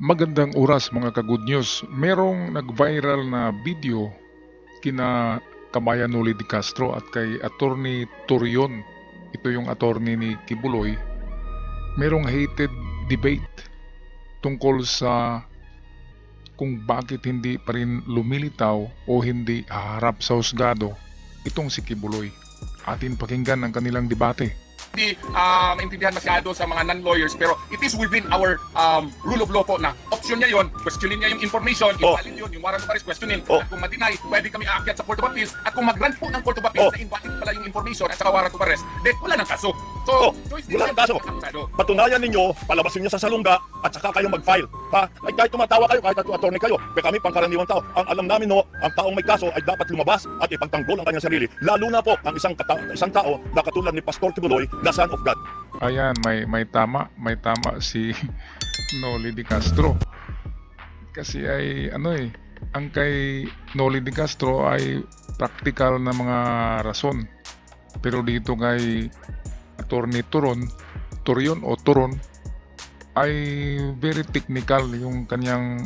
Magandang oras mga ka-good news. Merong nag-viral na video kina Kabayan Noli de Castro at kay Attorney Torion. Ito yung attorney ni Kibuloy. Merong heated debate tungkol sa kung bakit hindi pa rin lumilitaw o hindi haharap sa husgado itong si Kibuloy. Atin pakinggan ang kanilang debate. Hindi maintindihan masyado sa mga non-lawyers, pero it is within our rule of law po na option niya yon, questionin niya yung information, invalid yun, yung warrant of arrest, questionin. At kung ma-deny, pwede kami aakyat sa Court of Appeals. At kung mag-grant po ng Court of Appeals na invalid pala yung information at saka warrant of arrest, then wala nang kaso. So, choice din wala yan nang kaso. ng akusado. Patunayan ninyo, palabasin niyo sa salungga at saka kayo mag-file. Ha? Ay, kahit tumatawa kayo, kahit attorney kayo, pero kami pangkaraniwang tao, ang alam namin no, ang taong may kaso ay dapat lumabas at ipagtanggol ang kanyang sarili. Lalo na po ang isang tao na katulad ni Pastor Kibuloy na son of God. Ayan, may tama si Noli de Castro. Kasi ay ang kay Noli de Castro ay practical na mga rason. Pero dito kay Attorney Torion ay very technical yung kanyang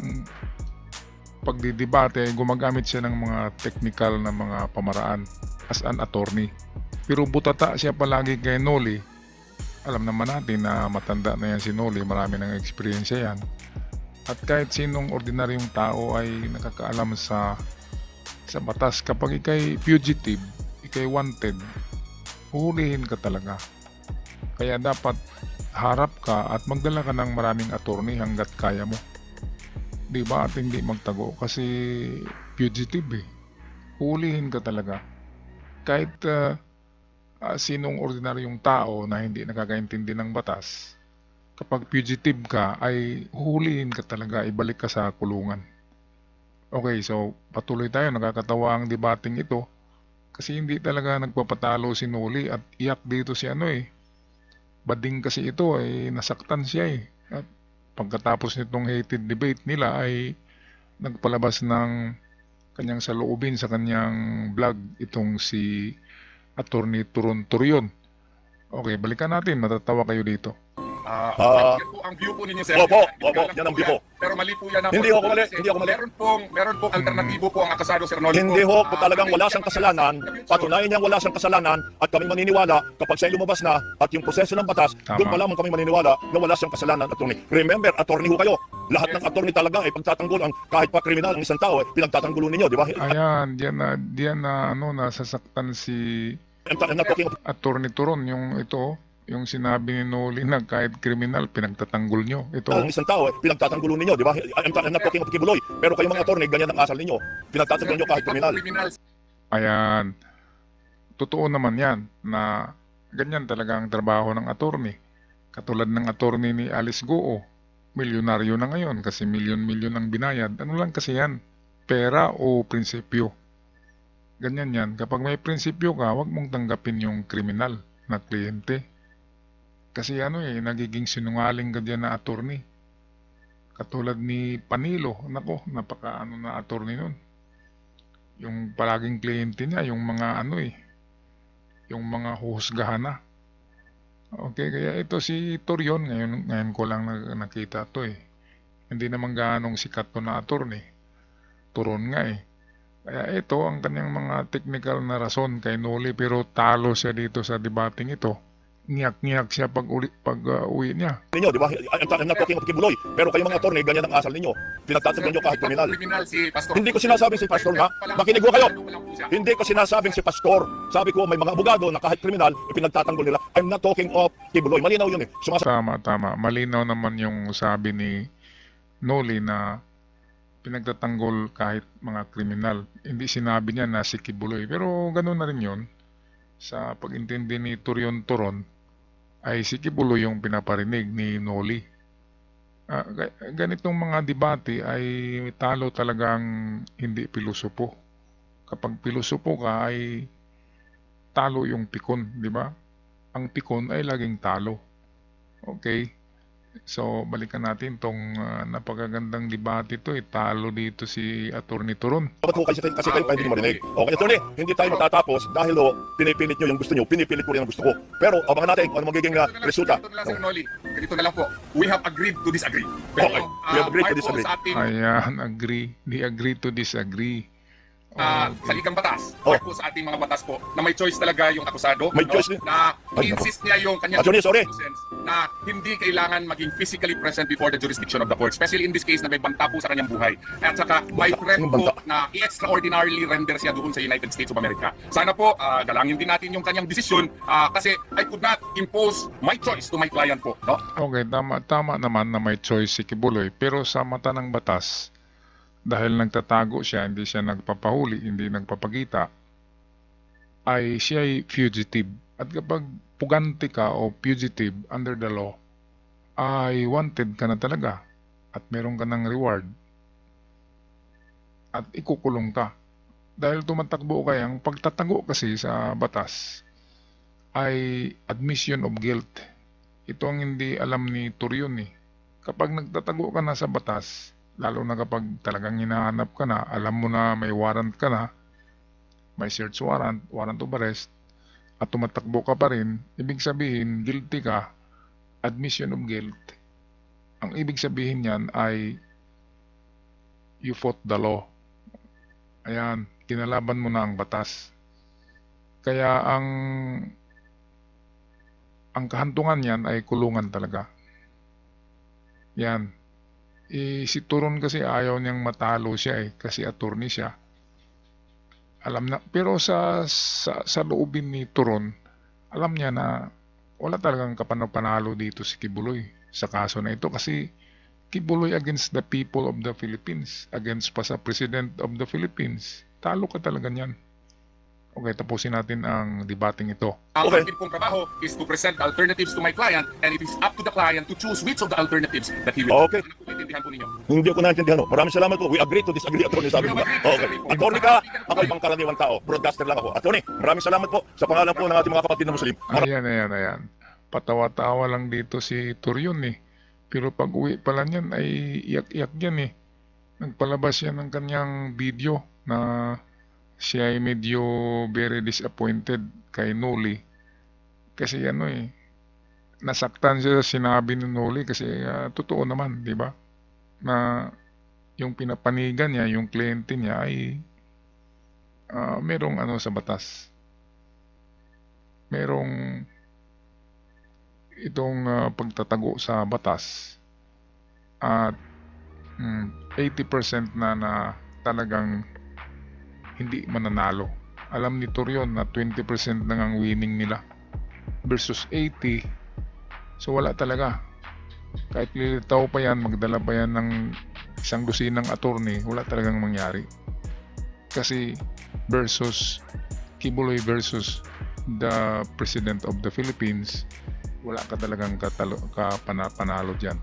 pagdidebate, ay gumagamit siya ng mga technical na mga pamaraan as an attorney. Pero butata siya palagi kay Noli. Alam naman natin na matanda na yan si Noli, marami ng experience yan. At kahit sinong ordinaryong tao ay nakakaalam sa batas, kapag ikay fugitive, ikay wanted, huhulihin ka talaga. Kaya dapat harap ka at magdala ka ng maraming attorney hanggat kaya mo. Diba? At hindi magtago kasi fugitive huhulihin ka talaga. Kahit sinong ordinaryong tao na hindi nakakaintindi ng batas, kapag fugitive ka ay huhulihin ka talaga, ibalik ka sa kulungan. Okay, so patuloy tayo. Nakakatawa ang debating ito kasi hindi talaga nagpapatalo si Noli at iyak dito si bading kasi ito ay nasaktan siya At pagkatapos nitong heated debate nila ay nagpalabas ng kanyang saloobin sa kanyang vlog itong si Attorney Torion. Okay, balikan natin. Matatawa kayo dito. Yan po ang view po ninyo, sir. Opo, Yan yan ang po view ko. Pero mali po yan. Hindi ako mali, hindi ako mali. Meron pong alternatibo po ang akasado, Sir Noli. Hindi ho, kung talagang wala siyang kasalanan, patunayan niyang wala siyang kasalanan at kami maniniwala kapag siya lumabas na at yung proseso ng batas, Tama. doon pa lamang kami maniniwala na wala siyang kasalanan, attorney. Remember, attorney ho kayo. Lahat ng attorney talaga ay pagtatanggol ang kahit pa kriminal ang isang tao pinagtatanggulo ninyo, di ba? Ayan, diyan na nasasaktan si I'm not talking of Attorney Turon, yung sinabi ni Noli na kahit kriminal pinagtatanggol nyo. ang Ito, isang tao pinagtatanggulo ninyo, di ba? I'm not talking of Kibuloy. Pero kayo mga attorney, ganyan ang asal ninyo. Pinagtatanggol nyo kahit kriminal. ayan, totoo naman yan na ganyan talaga ang trabaho ng attorney. Katulad ng attorney ni Alice Goo, milyonaryo na ngayon kasi milyon-milyon ang binayad. Ano lang kasi yan? Pera o prinsipyo? Ganyan yan. Kapag may prinsipyo ka, huwag mong tanggapin yung kriminal na kliyente. Kasi nagiging sinungaling ka dyan na attorney. Katulad ni Panilo. Nako, napaka na attorney nun. Yung palaging kliyente niya, yung mga yung mga huhusgahan na. Okay, kaya ito si Torion, ngayon ko lang nakita to Hindi naman ganong sikat to na attorney. Turon nga Kaya ito ang kanyang mga technical na rason kay Noli, pero talo siya dito sa debating ito. Ngiyak-ngiyak siya pag uwi niya. Ninyo, di ba? I'm not talking of Kibuloy. Pero kayo mga attorney, ganyan ang asal ninyo. Pinagtatanggol nyo kahit kriminal. Si Pastor. Hindi ko sinasabing si Pastor nga. Makinig ko kayo. Hindi ko sinasabing si Pastor. Sabi ko may mga abogado na kahit kriminal, ipinagtatanggol nila. I'm not talking of Kibuloy. Malinaw yun Tama. Malinaw naman yung sabi ni Noli na pinagtatanggol kahit mga kriminal. Hindi sinabi niya na si Kibuloy. Pero ganoon na rin yun. Sa pag-intindi ni Torion Turon, ay si Kibuloy yung pinaparinig ni Noli. Ganitong mga debate ay talo talagang hindi pilosopo. Kapag pilosopo ka ay talo yung pikon, di ba? Ang pikon ay laging talo. Okay? So, balikan natin tong napakagandang debate ito. Talo dito si Attorney Turon. Dapat ho kasi kayo hindi marinig. Okay, attorney, hindi tayo matatapos dahil ho, pinipilit nyo yung gusto nyo, pinipilit ko rin ang gusto ko. Pero abangan natin kung ano magiging resulta. Ganito na lang, Sir Noli. Ganito na lang po. We have agreed to disagree. Okay, we have agreed to Marco, disagree. Sa ating Ayan, agree. Di agree to disagree. saligang batas. Oh. Marco, sa ating mga batas po, na may choice talaga yung akusado. May choice din. Na Ay, insist niya yung kanyang Attorney, sorry. innocence na hindi kailangan maging physically present before the jurisdiction of the court. Especially in this case na may banta po sa kanyang buhay. At saka may threat Anong po banta? na i-extraordinarily render siya doon sa United States of America. Sana po, galangin din natin yung kanyang desisyon kasi I could not impose my choice to my client po. No? Okay, tama naman na may choice si Kibuloy. Pero sa mata ng batas, dahil nagtatago siya, hindi siya nagpapahuli, hindi nagpapakita, ay siya ay fugitive. At kapag pugante ka o fugitive under the law, ay wanted ka na talaga. At meron ka ng reward. At ikukulong ka. Dahil tumatakbo ka, ang pagtatago kasi sa batas ay admission of guilt. Ito ang hindi alam ni Turion eh. Kapag nagtatago ka na sa batas, lalo na kapag talagang hinahanap ka na, alam mo na may warrant ka na, may search warrant, warrant of arrest, at tumatakbo ka pa rin, ibig sabihin, guilty ka, admission of guilt. Ang ibig sabihin niyan ay you fought the law. Ayan, kinalaban mo na ang batas. Kaya ang kahantungan niyan ay kulungan talaga. Yan. Si Turon kasi ayaw niyang matalo siya kasi attorney siya. Alam na, pero sa loobin ni Turon, alam niya na wala talagang kapanalo dito si Kibuloy sa kaso na ito kasi Kibuloy against the people of the Philippines, against pa sa President of the Philippines. Talo ka talaga niyan. Okay, tapusin natin ang debating ito. Ang Okay. akin pong trabaho is to present alternatives to my client and it is up to the client to choose which of the alternatives that he will. Okay. Ano po maintindihan po ninyo? Hindi ko naintindihan. Maraming salamat po. We agree to disagree, attorney, sabi ko ba? Okay. Attorney ka, ako ibang karaniwang tao. Broadcaster lang ako. Attorney, maraming salamat po sa pangalan po ng ating mga kapatid na Muslim. Ayan. Patawa-tawa lang dito si Turion eh. Pero pag uwi pala niyan ay iyak-iyak yan eh. Nagpalabas yan ng kanyang video na siya ay medyo very disappointed kay Noli. Kasi nasaktan siya sa sinabi ni Noli kasi totoo naman, di ba? Na yung pinapanigan niya, yung kliyente niya ay merong sa batas. Merong itong pagtatago sa batas at 80% na talagang hindi mananalo. Alam ni Turion na 20% lang ang winning nila versus 80. So wala talaga. Kahit lilitaw pa yan, magdala pa yan ng isang dosinang attorney, wala talagang mangyari. Kasi versus Kibuloy versus the President of the Philippines, wala ka talagang panalo dyan.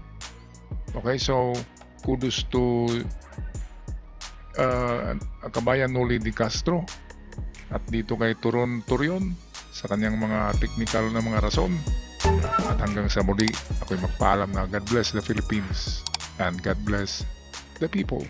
Okay, so kudos to kabayan Noli Di Castro at dito kay Turion sa kanyang mga technical na mga rason. At hanggang sa muli, ako'y magpaalam na God bless the Philippines and God bless the people.